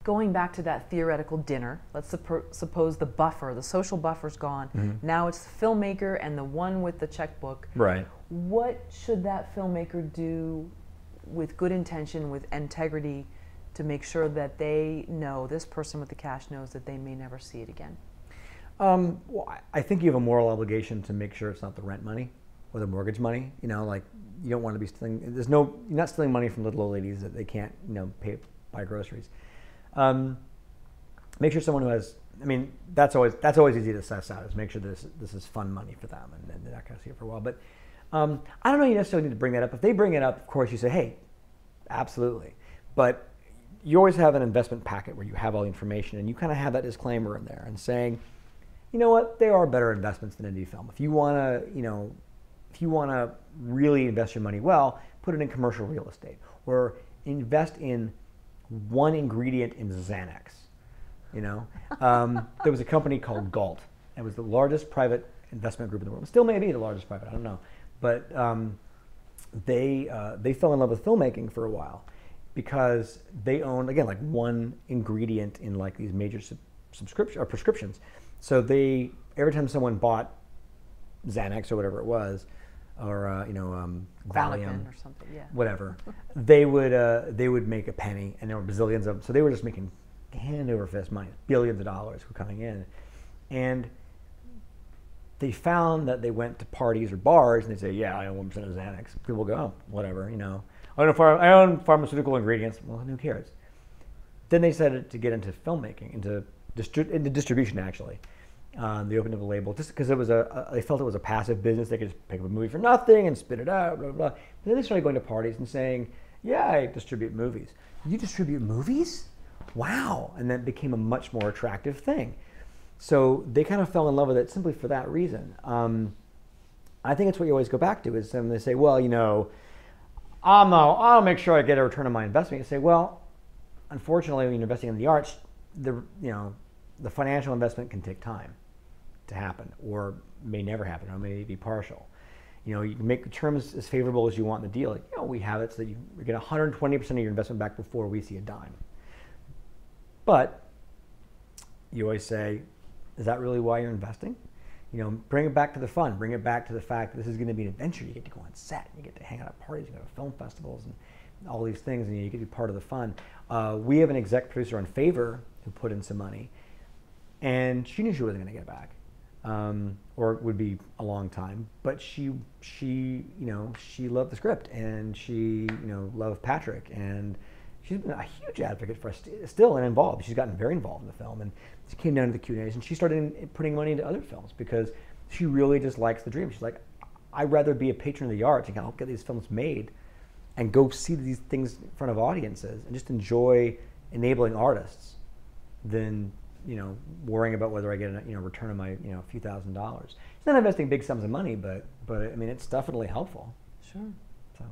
going back to that theoretical dinner, let's suppose the buffer, the social buffer's gone. Mm-hmm. Now it's the filmmaker and the one with the checkbook. Right. What should that filmmaker do with good intention, with integrity, to make sure that they know, this person with the cash knows that they may never see it again? Well, I think you have a moral obligation to make sure it's not the rent money or the mortgage money. You know, like, you don't want to be stealing. You're not stealing money from little old ladies that they can't, buy groceries. Make sure someone who has. I mean, that's always easy to suss out. Is make sure this is fun money for them, and they're not going to see it for a while. But I don't know. You necessarily need to bring that up. If they bring it up, of course, you say, "Hey, absolutely." But you always have an investment packet where you have all the information, and you kind of have that disclaimer in there and saying, you know what, there are better investments than indie film. If you want to, really invest your money well, put it in commercial real estate or invest in one ingredient in Xanax. There was a company called Galt. It was the largest private investment group in the world. It still may be the largest private, I don't know. But they fell in love with filmmaking for a while because they owned, again, like one ingredient in like these major subscription or prescriptions. So every time someone bought Xanax or whatever it was, or Valium or something, yeah, whatever, they would make a penny, and there were bazillions of them. So they were just making hand over fist money, billions of dollars were coming in, and they found that they went to parties or bars and they say, "Yeah, I own 1% of Xanax." People go, "Oh, whatever, I own pharmaceutical ingredients." Well, who cares? Then they decided to get into filmmaking, into distribution actually. They opened up a label just because they felt it was a passive business. They could just pick up a movie for nothing and spit it out, blah, blah, blah. But then they started going to parties and saying, "Yeah, I distribute movies." "You distribute movies? Wow." And that became a much more attractive thing. So they kind of fell in love with it simply for that reason. I think it's what you always go back to is when they say, "Well, I'll make sure I get a return on my investment." You say, well, unfortunately, when you're investing in the arts, the financial investment can take time to happen, or may never happen, or may be partial. You can make the terms as favorable as you want in the deal. We have it so that you get 120% of your investment back before we see a dime. But you always say, is that really why you're investing? Bring it back to the fun. Bring it back to the fact that this is going to be an adventure. You get to go on set. You get to hang out at parties. You go to film festivals and all these things, and you get to be part of the fun. We have an exec producer on Favor who put in some money, and she knew she wasn't going to get it back, or it would be a long time. But she loved the script, and she loved Patrick, and she's been a huge advocate for us still and involved. She's gotten very involved in the film, and she came down to the Q&As, and she started putting money into other films because she really just likes the dream. She's like, I'd rather be a patron of the arts and help get these films made and go see these things in front of audiences and just enjoy enabling artists than worrying about whether I get a return on my few $1,000s. It's not investing big sums of money, but I mean it's definitely helpful. Sure. So.